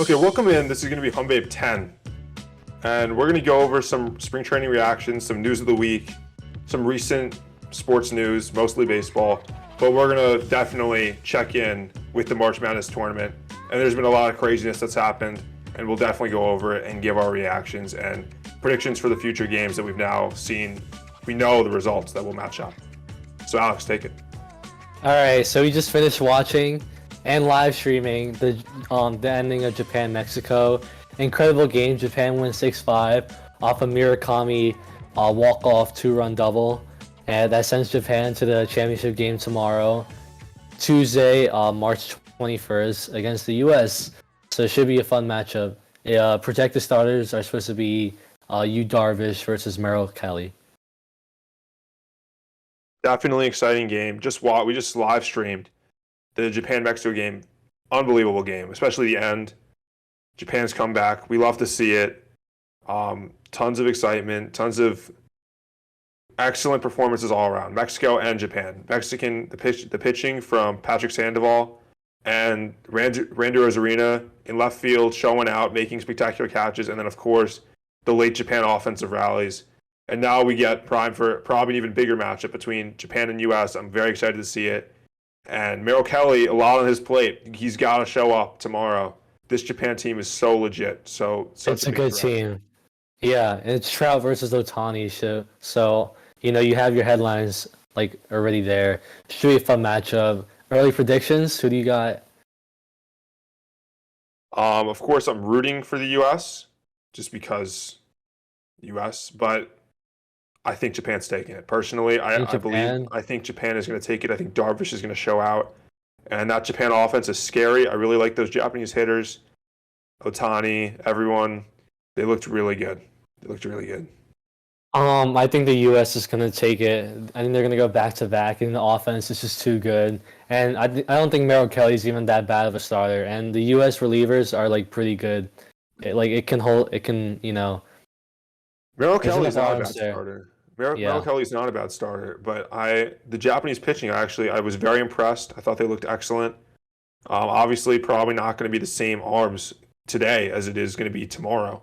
Okay, welcome in. This is going to be Humbabe 10. And we're going to go over some spring training reactions, some news of the week, some recent sports news, mostly baseball. But we're going to definitely check in with the March Madness tournament. And there's been a lot of craziness that's happened. And we'll definitely go over it and give our reactions and predictions for the future games that we've now seen. We know the results that will match up. So, Alex, take it. All right, so we just finished watching and live streaming the ending of Japan-Mexico. Incredible game. Japan wins 6-5 off a Murakami walk-off two-run double, and that sends Japan to the championship game tomorrow, Tuesday, March 21st, against the U.S. So it should be a fun matchup. Projected starters are supposed to be Yu Darvish versus Merrill Kelly. Definitely exciting game. We just live streamed the Japan-Mexico game. Unbelievable game, especially the end. Japan's comeback. We love to see it. Tons of excitement, tons of excellent performances all around. Mexico and Japan. The pitching from Patrick Sandoval and Randy Rosarina in left field, showing out, making spectacular catches, and then of course the late Japan offensive rallies. And now we get prime for probably an even bigger matchup between Japan and U.S. I'm very excited to see it. And Merrill Kelly, a lot on his plate. He's got to show up tomorrow. This Japan team is so legit. It's a good team. Yeah, and it's Trout versus Otani. So you have your headlines like already there. Should be a fun matchup. Early predictions. Who do you got? Of course, I'm rooting for the U.S. just because U.S. But I think Japan's taking it. Personally, I think Japan is going to take it. I think Darvish is going to show out. And that Japan offense is scary. I really like those Japanese hitters. Otani, everyone. They looked really good. I think the U.S. is going to take it. I think they're going to go back-to-back, and the offense is just too good. And I don't think Merrill Kelly's even that bad of a starter. And the U.S. relievers are, like, pretty good. Merrill Kelly's not a bad starter. Merrill Kelly's not a bad starter, but the Japanese pitching, I was very impressed. I thought they looked excellent. Obviously, probably not going to be the same arms today as it is going to be tomorrow,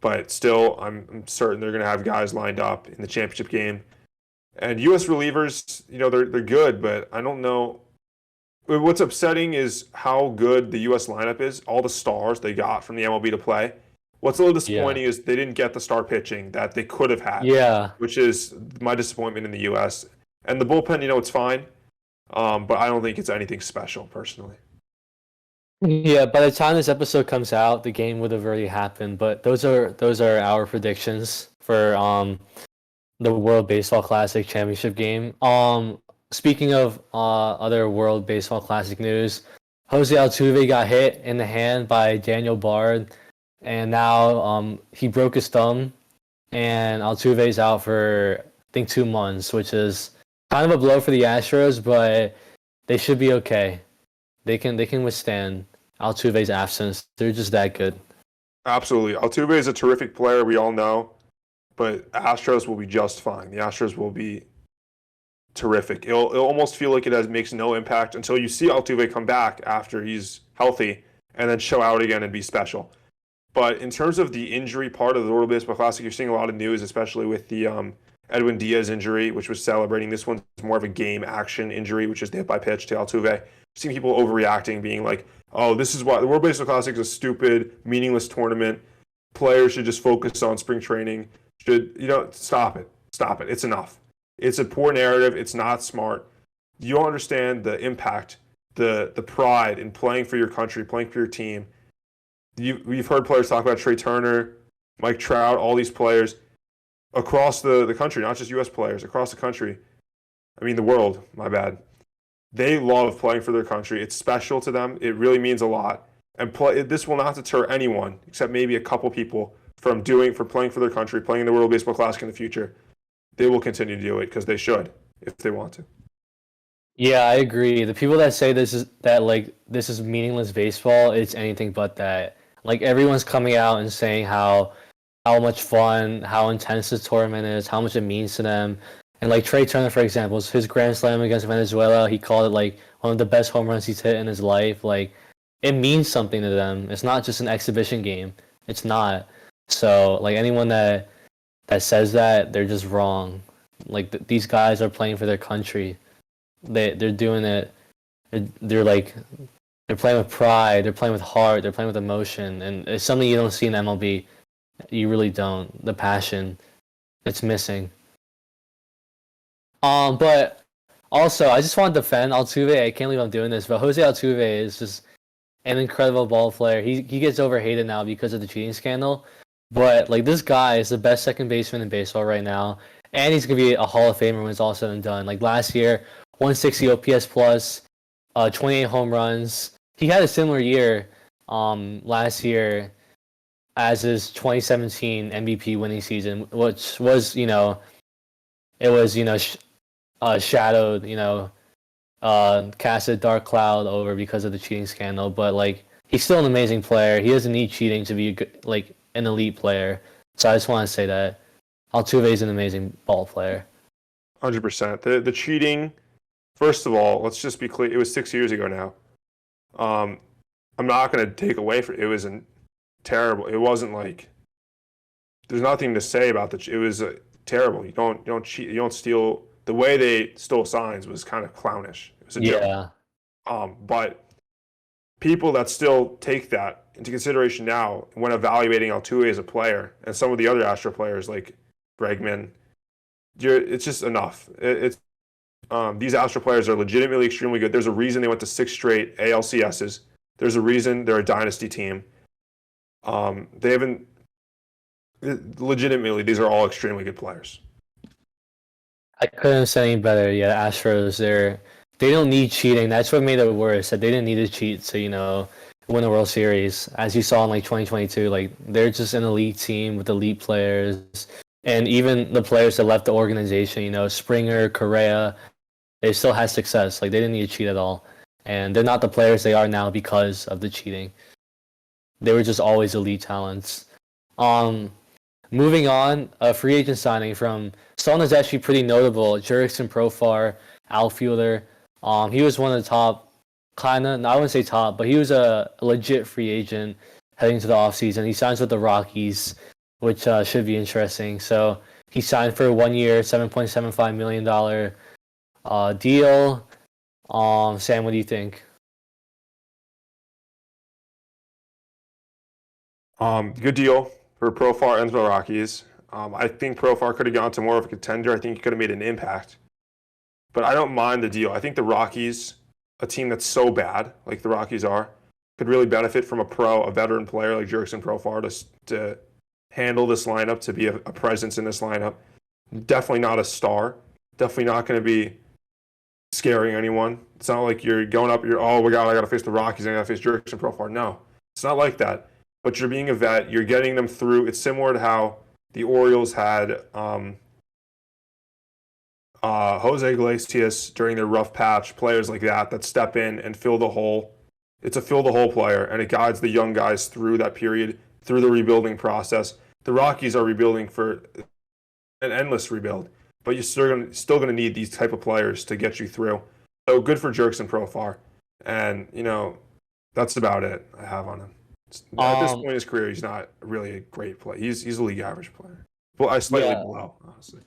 but still, I'm certain they're going to have guys lined up in the championship game. And U.S. relievers, they're good, but I don't know. What's upsetting is how good the U.S. lineup is. All the stars they got from the MLB to play. What's a little disappointing is they didn't get the star pitching that they could have had. Yeah. Which is my disappointment in the U.S. And the bullpen, it's fine, but I don't think it's anything special personally. Yeah, by the time this episode comes out, the game would have already happened. But those are our predictions for the World Baseball Classic championship game. Speaking of other World Baseball Classic news, Jose Altuve got hit in the hand by Daniel Bard. And now he broke his thumb, and Altuve's out for, I think, 2 months, which is kind of a blow for the Astros, but they should be okay. They can withstand Altuve's absence. They're just that good. Absolutely. Altuve is a terrific player, we all know, but Astros will be just fine. The Astros will be terrific. It'll almost feel like it makes no impact until you see Altuve come back after he's healthy and then show out again and be special. But in terms of the injury part of the World Baseball Classic, you're seeing a lot of news, especially with the Edwin Diaz injury, which was celebrating. This one's more of a game action injury, which is the hit by pitch to Altuve. You're seeing people overreacting, being like, oh, this is why the World Baseball Classic is a stupid, meaningless tournament. Players should just focus on spring training. Stop it. It's enough. It's a poor narrative. It's not smart. You don't understand the impact, the pride in playing for your country, playing for your team. We've heard players talk about Trey Turner, Mike Trout, all these players across the country, not just U.S. players, across the country. I mean, the world, my bad. They love playing for their country. It's special to them. It really means a lot. And this will not deter anyone, except maybe a couple people, from playing for their country, playing in the World Baseball Classic in the future. They will continue to do it because they should, if they want to. Yeah, I agree. The people that say this is meaningless baseball, it's anything but that. Like, everyone's coming out and saying how much fun, how intense the tournament is, how much it means to them. And like Trey Turner, for example, his grand slam against Venezuela, he called it like one of the best home runs he's hit in his life. Like, it means something to them. It's not just an exhibition game. It's not. So like anyone that says that, they're just wrong. Like these guys are playing for their country. They're doing it. They're like they're playing with pride. They're playing with heart. They're playing with emotion, and it's something you don't see in MLB. You really don't. The passion, it's missing. But also I just want to defend Altuve. I can't believe I'm doing this, but Jose Altuve is just an incredible ball player. He gets overhated now because of the cheating scandal, but like this guy is the best second baseman in baseball right now, and he's gonna be a Hall of Famer when it's all said and done. Like last year, 160 OPS plus, 28 home runs. He had a similar year, last year, as his 2017 MVP winning season, which was it was shadowed, cast a dark cloud over because of the cheating scandal. But like he's still an amazing player. He doesn't need cheating to be like an elite player. So I just want to say that Altuve is an amazing ball player. 100%. The cheating. First of all, let's just be clear. It was 6 years ago now. I'm not going to take away from it. It was terrible. It wasn't like there's nothing to say about it was terrible. You don't cheat. You don't steal. The way they stole signs was kind of clownish. It was a joke. But people that still take that into consideration now when evaluating Altuve as a player and some of the other Astro players like Bregman, it's just enough. These Astro players are legitimately extremely good. There's a reason they went to 6 straight ALCSs. There's a reason they're a dynasty team. They haven't legitimately. These are all extremely good players. I couldn't have said any better. Yeah, Astros, they don't need cheating. That's what made it worse. That they didn't need to cheat to win the World Series. As you saw in like 2022, like they're just an elite team with elite players, and even the players that left the organization, Springer, Correa, they still had success. Like they didn't need to cheat at all, and they're not the players they are now because of the cheating. They were just always elite talents. Moving on, a free agent signing from someone that's actually pretty notable, Jurickson Profar, outfielder. He was one of the top, I wouldn't say top, but he was a legit free agent heading to the offseason. He signs with the Rockies, which should be interesting. So he signed for a 1 year, $7.75 million deal. Sam, what do you think? Good deal for Profar and the Rockies. I think Profar could have gone to more of a contender. I think he could have made an impact. But I don't mind the deal. I think the Rockies, a team that's so bad, like the Rockies are, could really benefit from a veteran player like Jurickson Profar to handle this lineup, to be a presence in this lineup. Definitely not a star. Definitely not going to be scaring anyone. It's not like you're going up, oh my God, I got to face the Rockies, I got to face Jurickson Profar. No, it's not like that. But you're being a vet. You're getting them through. It's similar to how the Orioles had Jose Iglesias during their rough patch, players like that step in and fill the hole. It's a fill the hole player, and it guides the young guys through that period, through the rebuilding process. The Rockies are rebuilding for an endless rebuild, but you're still going to need these type of players to get you through. So good for Jurickson Profar, and that's about it I have on him. At this point in his career, he's not really a great player. He's a league average player. Well, I slightly below, honestly.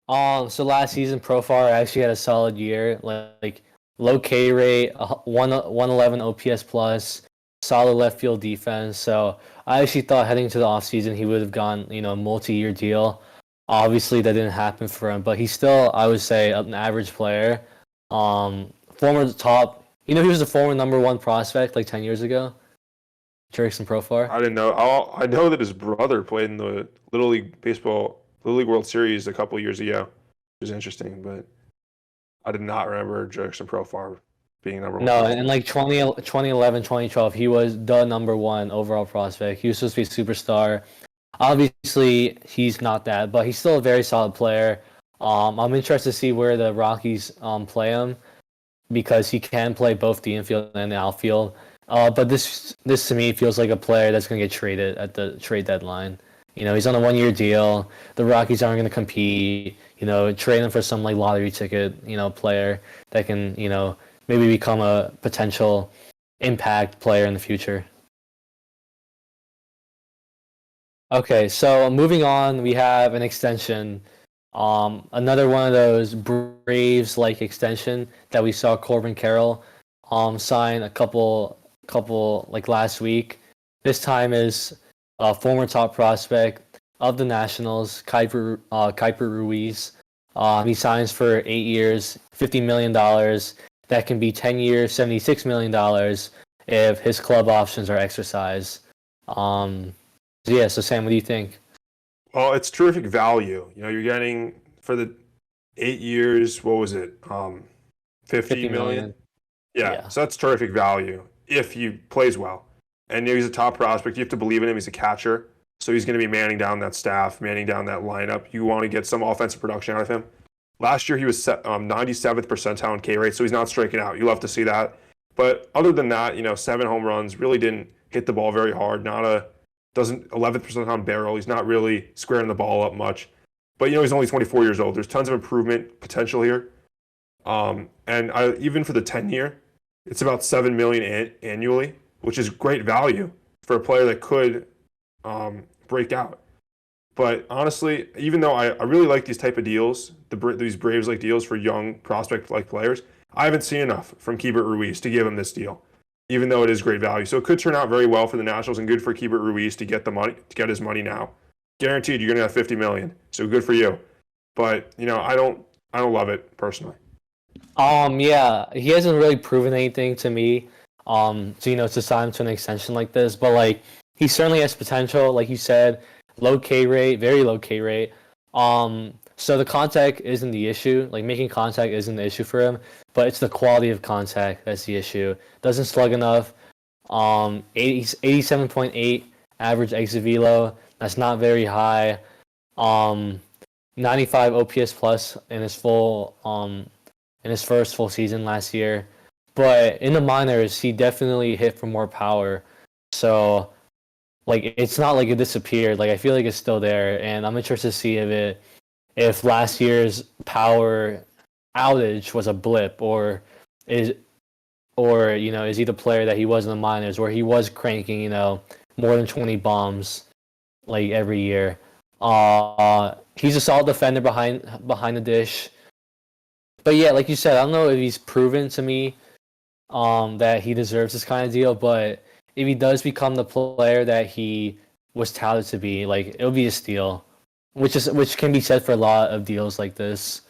So last season, Profar actually had a solid year. Like low K rate, 111 OPS plus, solid left field defense. So I actually thought heading to the offseason he would have gone, a multi-year deal. Obviously, that didn't happen for him, but he's still, I would say, an average player. Former top, he was a former number 1 prospect like 10 years ago. Jurickson Profar. I didn't know. I know that his brother played in the Little League World Series a couple years ago, which is interesting, but I did not remember Jurickson Profar being number 1. No, in like 2011, 2012, he was the number 1 overall prospect. He was supposed to be a superstar. Obviously, he's not that, but he's still a very solid player. I'm interested to see where the Rockies play him, because he can play both the infield and the outfield. But this to me feels like a player that's going to get traded at the trade deadline. He's on a 1-year deal. The Rockies aren't going to compete. Trade him for some like lottery ticket, player that can, maybe become a potential impact player in the future. Okay, so moving on, we have an extension. Another one of those Braves-like extension that we saw Corbin Carroll sign a couple like last week. This time is a former top prospect of the Nationals, Kuiper Ruiz. He signs for 8 years, $50 million. That can be 10 years, $76 million if his club options are exercised. So Sam, what do you think? Well, it's terrific value. You're getting for the 8 years, what was it? 50 million? Yeah, so that's terrific value if he plays well. And he's a top prospect. You have to believe in him. He's a catcher. So he's going to be manning down that staff, manning down that lineup. You want to get some offensive production out of him. Last year, he was 97th percentile in K rate, so he's not striking out. You love to see that. But other than that, 7 home runs, really didn't hit the ball very hard. 11th percentile barrel. He's not really squaring the ball up much. But, he's only 24 years old. There's tons of improvement potential here. Even for the 10-year, it's about $7 million annually, which is great value for a player that could break out. But honestly, even though I really like these type of deals, these Braves-like deals for young prospect-like players, I haven't seen enough from Keibert Ruiz to give him this deal, even though it is great value. So it could turn out very well for the Nationals and good for Keibert Ruiz to get his money now. Guaranteed, you're going to have $50 million. So good for you. But I don't love it personally. Yeah, he hasn't really proven anything to me. To sign to an extension like this, but like he certainly has potential, like you said, low K rate, very low K rate. So the contact isn't the issue. Like making contact isn't the issue for him, but it's the quality of contact that's the issue. Doesn't slug enough. 87.8 average exit velo. That's not very high. 95 OPS plus in his first full season last year. But in the minors, he definitely hit for more power. So, like, it's not like it disappeared. Like, I feel like it's still there, and I'm interested to see if last year's power outage was a blip, or is he the player that he was in the minors, where he was cranking, more than 20 bombs, like every year. He's a solid defender behind the dish. But yeah, like you said, I don't know if he's proven to me that he deserves this kind of deal, but if he does become the player that he was touted to be, like, it'll be a steal, which can be said for a lot of deals like this.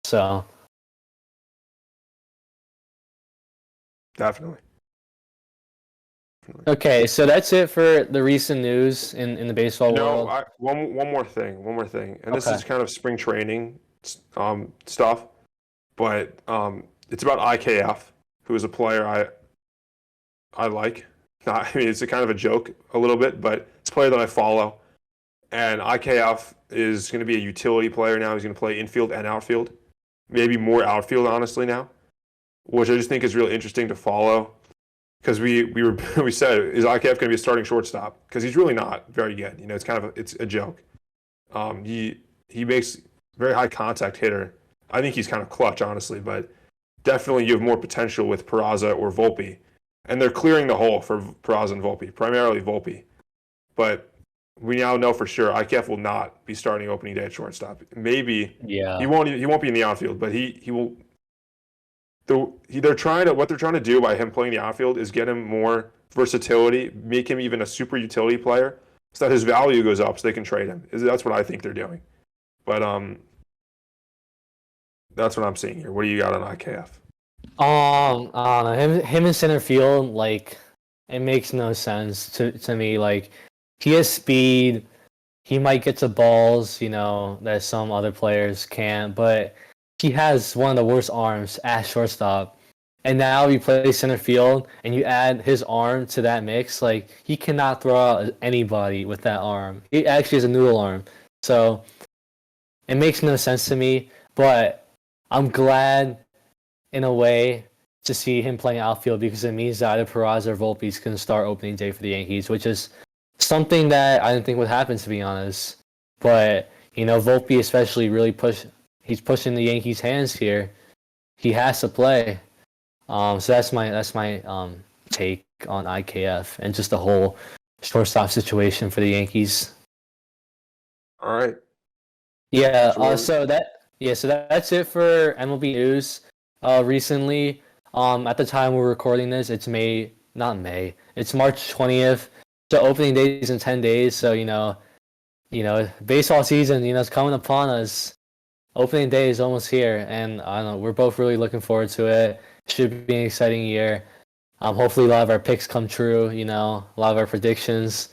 So Definitely. okay, so that's it for the recent news in the baseball world. One more thing, and this is kind of spring training stuff, but it's about IKF, who is a player I like. It's a kind of a joke a little bit, but it's a player that I follow. And IKF is going to be a utility player now. He's going to play infield and outfield, maybe more outfield, honestly, now, which I just think is really interesting to follow. Because we said, is IKF going to be a starting shortstop? Because he's really not very good. It's a joke. He makes very high contact hitter. I think he's kind of clutch, honestly, but definitely you have more potential with Peraza or Volpe. And they're clearing the hole for Peraza and Volpe, primarily Volpe. But we now know for sure IKF will not be starting opening day at shortstop. Maybe he won't be in the outfield, but he will. What they're trying to do by him playing the outfield is get him more versatility, make him even a super utility player, so that his value goes up, so they can trade him. That's what I think they're doing. But that's what I'm seeing here. What do you got on IKF? I don't know. Him in center field, like, it makes no sense to me. Like, he has speed. He might get to balls, that some other players can't, but he has one of the worst arms at shortstop. And now you play center field and you add his arm to that mix, like, he cannot throw out anybody with that arm. He actually has a noodle arm. So it makes no sense to me, but I'm glad in a way to see him playing outfield, because it means that either Peraza or Volpe is going to start opening day for the Yankees, which is something that I didn't think would happen, to be honest. But, Volpe especially really he's pushing the Yankees' hands here. He has to play. So that's my take on IKF and just the whole shortstop situation for the Yankees. All right. Yeah. So So that's it for MLB news. Recently, at the time we're recording this, it's not May. It's March 20th. So opening day is in 10 days. So baseball season, is coming upon us. Opening day is almost here, and I don't know. We're both really looking forward to it. Should be an exciting year. Hopefully, a lot of our picks come true. A lot of our predictions.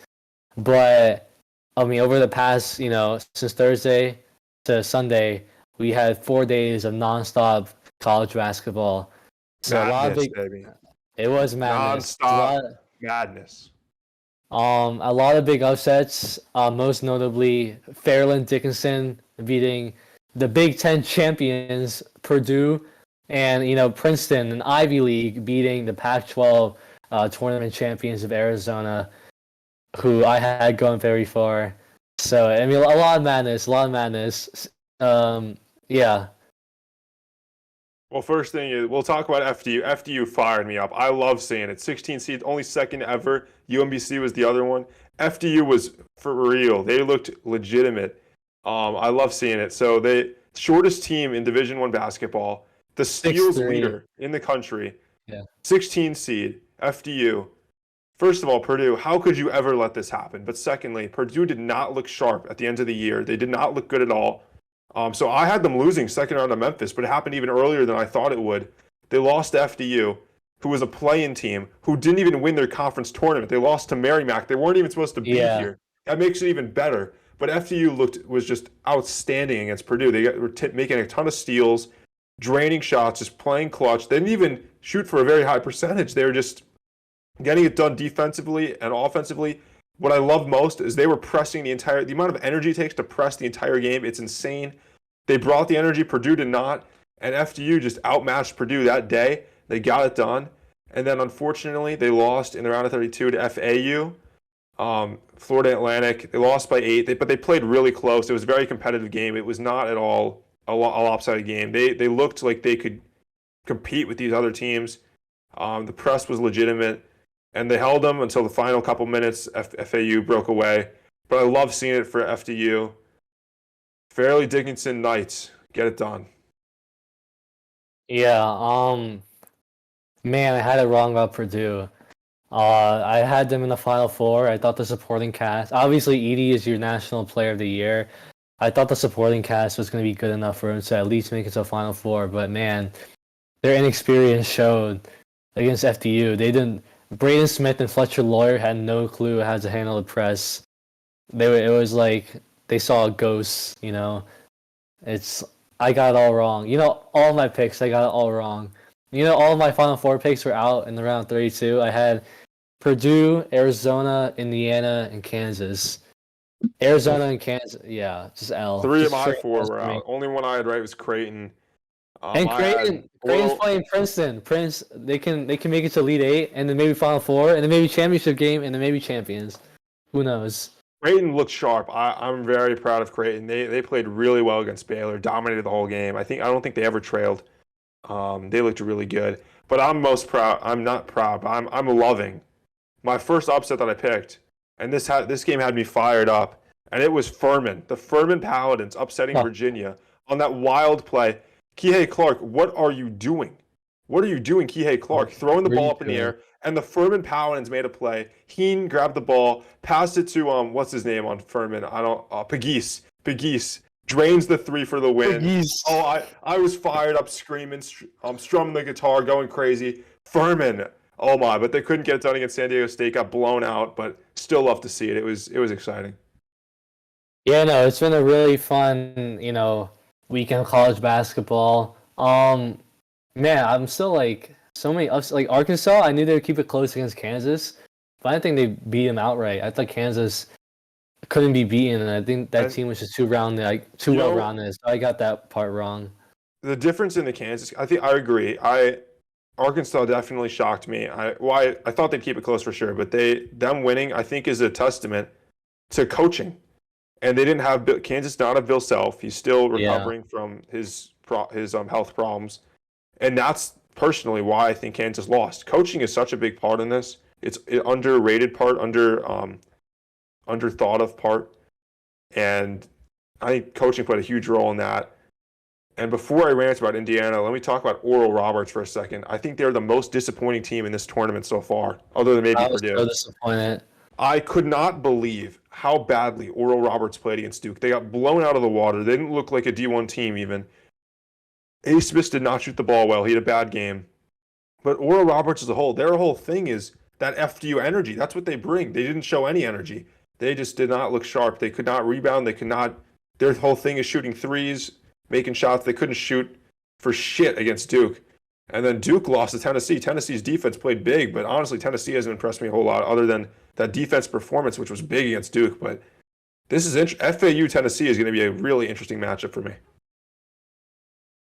But I mean, over the past, since Thursday to Sunday, we had 4 days of nonstop college basketball. So madness, baby. it was madness. Nonstop madness. A lot of big upsets. Most notably, Fairleigh Dickinson beating the Big Ten champions Purdue, and Princeton, an Ivy League, beating the Pac-12 tournament champions of Arizona, who I had going very far. So I mean, a lot of madness. Yeah. Well, first thing is we'll talk about FDU. FDU fired me up. I love seeing it. 16 seed, only second ever. UMBC was the other one. FDU was for real. They looked legitimate. I love seeing it. So they shortest team in Division I basketball, the steals 6-3. leader in the country. Yeah. 16 seed, FDU. First of all, Purdue, how could you ever let this happen? But secondly, Purdue did not look sharp at the end of the year. They did not look good at all. So I had them losing second round to Memphis, but it happened even earlier than I thought it would. They lost to FDU, who was a play-in team, who didn't even win their conference tournament. They lost to Merrimack. They weren't even supposed to be here. That makes it even better. But FDU was just outstanding against Purdue. They were making a ton of steals, draining shots, just playing clutch. They didn't even shoot for a very high percentage. They were just getting it done defensively and offensively. What I love most is they were pressing the amount of energy it takes to press the entire game. It's insane. They brought the energy, Purdue did not, and FDU just outmatched Purdue that day. They got it done. And then unfortunately, they lost in the round of 32 to FAU, Florida Atlantic. They lost by 8, but they played really close. It was a very competitive game. It was not at all a lopsided game. They looked like they could compete with these other teams. The press was legitimate. And they held them until the final couple minutes. FAU broke away. But I love seeing it for FDU. Fairleigh Dickinson Knights, get it done. Yeah, man, I had it wrong about Purdue. I had them in the Final Four. I thought the supporting cast, obviously Edie is your National Player of the Year. I thought the supporting cast was going to be good enough for him to at least make it to a Final Four. But man, their inexperience showed against FDU. They didn't. Braden Smith and Fletcher Lawyer had no clue how to handle the press. It was like they saw a ghost. I got it all wrong. All my picks, I got it all wrong. All of my Final Four picks were out in the round 32. I had Purdue, Arizona, Indiana, and Kansas. Arizona and Kansas, yeah, just L. 3 of Just my straight 4 L's were for me. out. Only one I had right was Creighton. And Creighton's playing Princeton. They can make it to Elite 8, and then maybe Final Four, and then maybe championship game, and then maybe champions. Who knows? Creighton looked sharp. I'm very proud of Creighton. They played really well against Baylor, dominated the whole game. I don't think they ever trailed. They looked really good. But I'm most proud. I'm not proud, but I'm loving my first upset that I picked, and this game had me fired up, and it was Furman. The Furman Paladins upsetting Virginia on that wild play. Kihei Clark, what are you doing? What are you doing, Kihei Clark? Throwing the ball up in the air, and the Furman Paladins made a play. Heen grabbed the ball, passed it to what's his name on Furman? Pegues. Pegues drains the 3 for the win. Pegues. Oh, I was fired up, screaming, strumming the guitar, going crazy. Furman, oh my! But they couldn't get it done against San Diego State. Got blown out, but still love to see it. It was exciting. Yeah, no, it's been a really fun, weekend of college basketball. Man, I'm still like so many ups. Like Arkansas, I knew they would keep it close against Kansas, but I didn't think they beat them outright. I thought Kansas couldn't be beaten, and I think that team was just too well-rounded. So I got that part wrong. The difference in the Kansas, I think I agree. Arkansas definitely shocked me. I thought they'd keep it close for sure, but them winning, I think, is a testament to coaching. And they didn't have Kansas not have Bill Self. He's still recovering from his health problems, and that's personally why I think Kansas lost. Coaching is such a big part in this. It's an underrated part, under thought of part, and I think coaching played a huge role in that. And before I rant about Indiana, let me talk about Oral-Roberts for a second. I think they're the most disappointing team in this tournament so far, other than maybe I was Purdue. so disappointed. I could not believe how badly Oral-Roberts played against Duke. They got blown out of the water. They didn't look like a D1 team even. Ace Smith did not shoot the ball well. He had a bad game. But Oral-Roberts as a whole, their whole thing is that FDU energy. That's what they bring. They didn't show any energy. They just did not look sharp. They could not rebound. They could not. Their whole thing is shooting threes, making shots. They couldn't shoot for shit against Duke. And then Duke lost to Tennessee. Tennessee's defense played big, but honestly, Tennessee hasn't impressed me a whole lot other than that defense performance, which was big against Duke. But this is FAU Tennessee is going to be a really interesting matchup for me.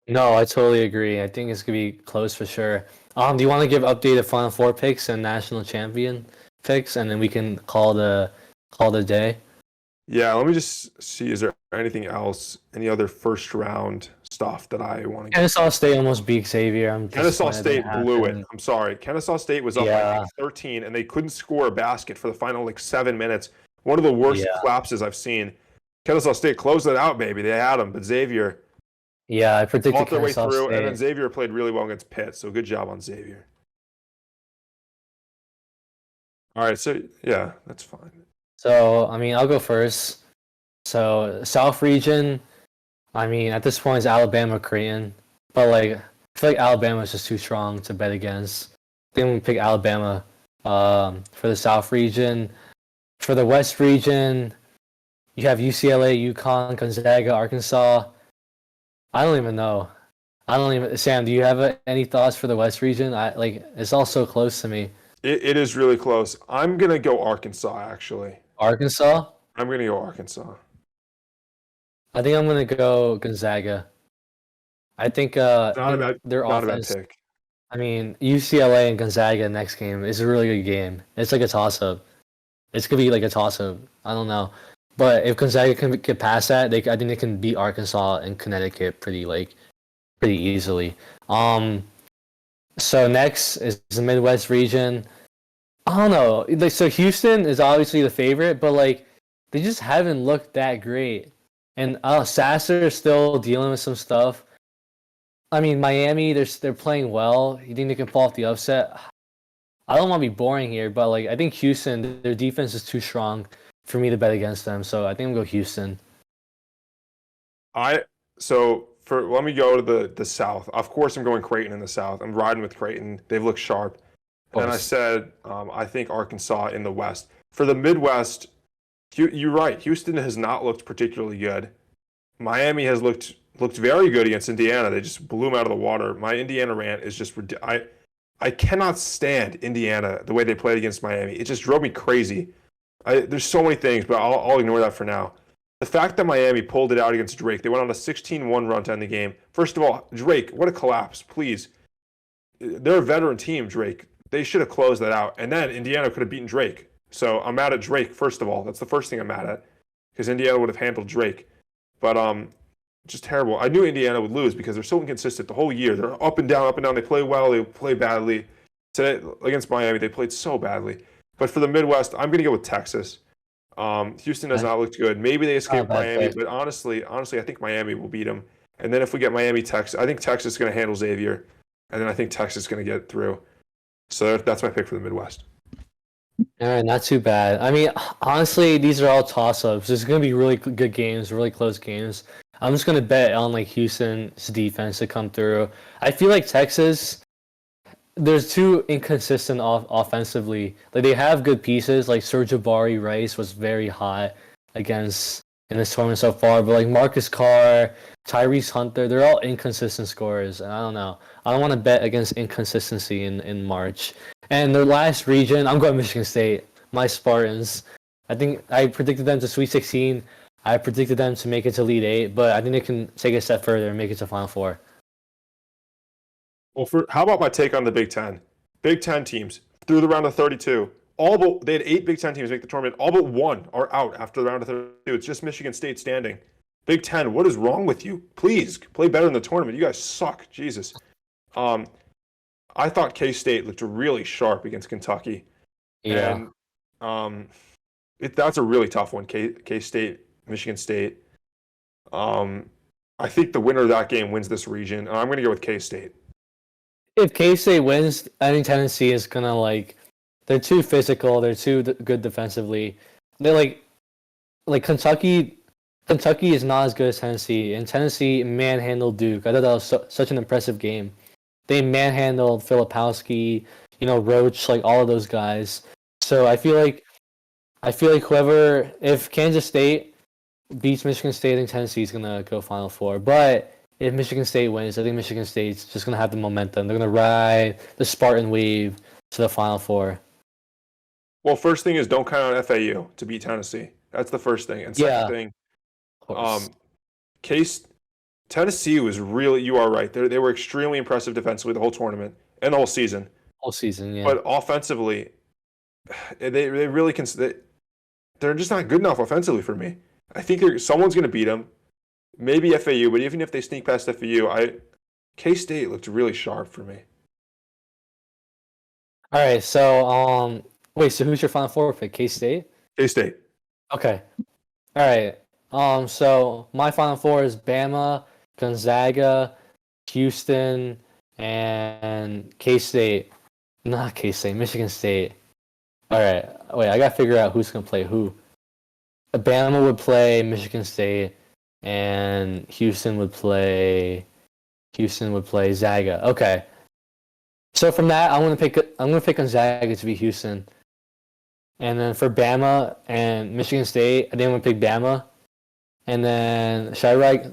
No, I totally agree. I think it's gonna be close for sure. Do you want to give updated Final Four picks and national champion picks, and then we can call the day? Yeah, let me just see. Is there anything else? Any other first round stuff that I want to get? Kennesaw State almost beat Xavier. Kennesaw State blew it. I'm sorry. Kennesaw State was up by like 13, and they couldn't score a basket for the final 7 minutes. One of the worst collapses I've seen. Kennesaw State closed it out, baby. They had them, but Xavier. Yeah, I predicted Fought their way Kennesaw through, State. and then Xavier played really well against Pitt, so good job on Xavier. All right, so yeah, that's fine. So, I'll go first. So, South region, at this point, it's Alabama, Creighton. But, I feel like Alabama is just too strong to bet against. I think we pick Alabama for the South region. For the West region, you have UCLA, UConn, Gonzaga, Arkansas. I don't even know. Sam, do you have any thoughts for the West region? It's all so close to me. It is really close. I'm going to go Arkansas, actually. Arkansas? I'm going to go Arkansas. I think I'm going to go Gonzaga. I think their offense. Pick. UCLA and Gonzaga next game is a really good game. It's like a toss-up. It's going to be like a toss-up. I don't know. But if Gonzaga can get past that, I think they can beat Arkansas and Connecticut pretty easily. So next is the Midwest region. I don't know. So Houston is obviously the favorite, but they just haven't looked that great. And Sasser is still dealing with some stuff. Miami, they're playing well. You think they can pull off the upset? I don't want to be boring here, but I think Houston, their defense is too strong for me to bet against them. So I think I'm going to go Houston. Let me go to the South. Of course, I'm going Creighton in the South. I'm riding with Creighton. They've looked sharp. And I said I think Arkansas in the West. For the Midwest, you're right. Houston has not looked particularly good. Miami has looked very good against Indiana. They just blew them out of the water. My Indiana rant is just I cannot stand Indiana the way they played against Miami. It just drove me crazy. There's so many things, but I'll ignore that for now. The fact that Miami pulled it out against Drake, they went on a 16-1 run to end the game. First of all, Drake, what a collapse, please. They're a veteran team, Drake. They should have closed that out. And then Indiana could have beaten Drake. So I'm mad at Drake, first of all. That's the first thing I'm mad at, because Indiana would have handled Drake. But just terrible. I knew Indiana would lose because they're so inconsistent the whole year. They're up and down, up and down. They play well, they play badly. Today, against Miami, they played so badly. But for the Midwest, I'm going to go with Texas. Houston has not looked good. Maybe they escaped Miami, but honestly, I think Miami will beat them. And then if we get Miami, Texas, I think Texas is going to handle Xavier, and then I think Texas is going to get through. So that's my pick for the Midwest. All right, not too bad. Honestly, these are all toss-ups. There's going to be really good games, really close games. I'm just going to bet on Houston's defense to come through. I feel like Texas, there's too inconsistent offensively. They have good pieces. Serge Jabari Rice was very hot against in this tournament so far. But Marcus Carr, Tyrese Hunter, they're all inconsistent scorers. And I don't know. I don't want to bet against inconsistency in March. And the last region, I'm going Michigan State. My Spartans. I think I predicted them to Sweet 16. I predicted them to make it to Elite 8. But I think they can take a step further and make it to Final Four. Well, how about my take on the Big Ten? Big Ten teams through the round of 32. They had 8 Big Ten teams make the tournament. All but one are out after the round of 32. It's just Michigan State standing. Big Ten, what is wrong with you? Please play better in the tournament. You guys suck. Jesus. I thought K-State looked really sharp against Kentucky. Yeah. And that's a really tough one. K-State, Michigan State. I think the winner of that game wins this region, and I'm going to go with K-State. If K-State wins, I think Tennessee is gonna like. They're too physical. They're too good defensively. They're like Kentucky. Kentucky is not as good as Tennessee, and Tennessee manhandled Duke. I thought that was such an impressive game. They manhandled Filipowski, Roach, like all of those guys. So I feel like if Kansas State beats Michigan State, I think Tennessee's gonna go Final Four. But if Michigan State wins, I think Michigan State's just gonna have the momentum. They're gonna ride the Spartan wave to the Final Four. Well, first thing is don't count on FAU to beat Tennessee. That's the first thing. And second thing, Tennessee was really, you are right. They were extremely impressive defensively the whole tournament and the whole season. Whole season, yeah. But offensively, they really can. They're just not good enough offensively for me. I think someone's going to beat them. Maybe FAU, but even if they sneak past FAU, K-State looked really sharp for me. All right, so wait, so who's your Final Four pick? K-State? K-State. Okay. All right. So my Final Four is Bama, Gonzaga, Houston, and K-State. Not K-State, Michigan State. All right. Wait, I gotta figure out who's gonna play who. Bama would play Michigan State, and Houston would play Zaga. Okay. So from that, I'm gonna pick Gonzaga to beat Houston. And then for Bama and Michigan State, I didn't want to pick Bama. And then should I write?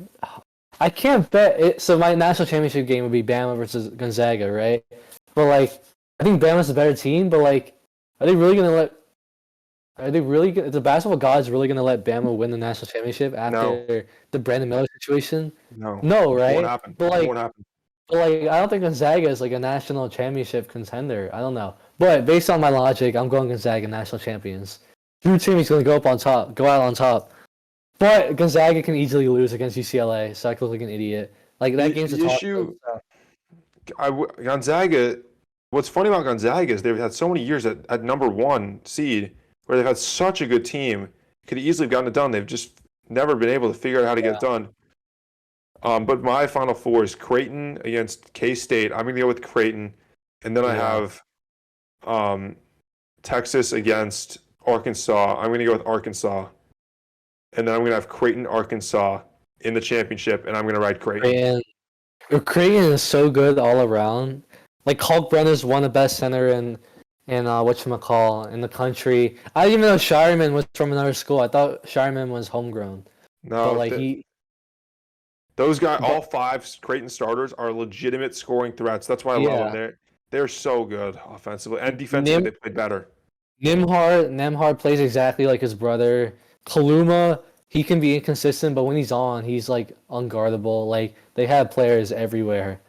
I can't bet it. So my national championship game would be Bama versus Gonzaga, right? But like, I think Bama's a better team. But like, are they really gonna let? Are they really? The basketball gods really gonna let Bama win the national championship after the Brandon Miller situation? No, right? It won't happen. But like, it won't happen. But like, I don't think Gonzaga is like a national championship contender. I don't know. But based on my logic, I'm going Gonzaga national champions. Your team is going to go out on top. But Gonzaga can easily lose against UCLA, so I could look like an idiot. Like that game's a issue. Gonzaga. What's funny about Gonzaga is they've had so many years at number 1 seed where they've had such a good team. Could have easily have gotten it done. They've just never been able to figure out how to get it done. But my Final Four is Creighton against K-State. I'm going to go with Creighton. And then I have Texas against Arkansas. I'm going to go with Arkansas. And then I'm going to have Creighton, Arkansas in the championship, and I'm going to ride Creighton. Man, Creighton is so good all around. Like, Kalkbrenner's one of the best center in whatchamacall, in the country. I didn't even know Shireman was from another school. I thought Shireman was homegrown. No, but, like, those guys, all 5 Creighton starters are legitimate scoring threats. That's why I love them. They're so good offensively and defensively. They play better. Nemhard plays exactly like his brother. Kaluma, he can be inconsistent, but when he's on, he's like unguardable. Like they have players everywhere.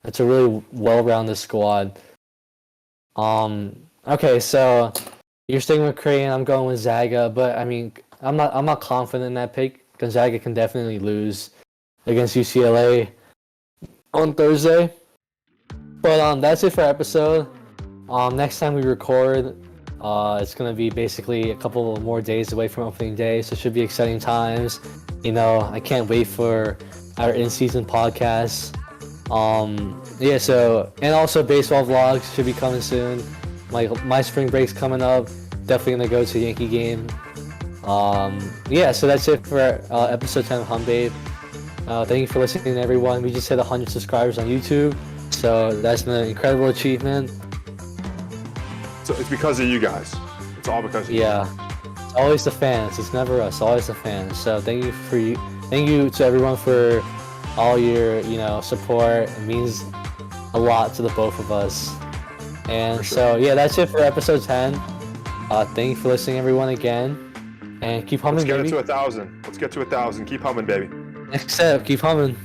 It's a really well-rounded squad. Okay, so you're sticking with Creighton. I'm going with Zaga, but I mean, I'm not confident in that pick. Gonzaga can definitely lose against UCLA on Thursday. But that's it for our episode. Next time we record, it's gonna be basically a couple more days away from opening day, so it should be exciting times. I can't wait for our in-season podcast. And also baseball vlogs should be coming soon. My spring break's coming up. Definitely gonna go to a Yankee game. So that's it for episode 10 of Humbabe. Thank you for listening, everyone. We just hit 100 subscribers on YouTube, so that's an incredible achievement. So it's because of you guys. It's all because of you. Yeah, it's always the fans. It's never us. Always the fans. So thank you to everyone for all your support. It means a lot to the both of us. And so that's it for episode 10. Thank you for listening, everyone, again. And keep humming, baby. Let's get to 1,000. Let's get to 1,000. Keep humming, baby. Next step, keep humming.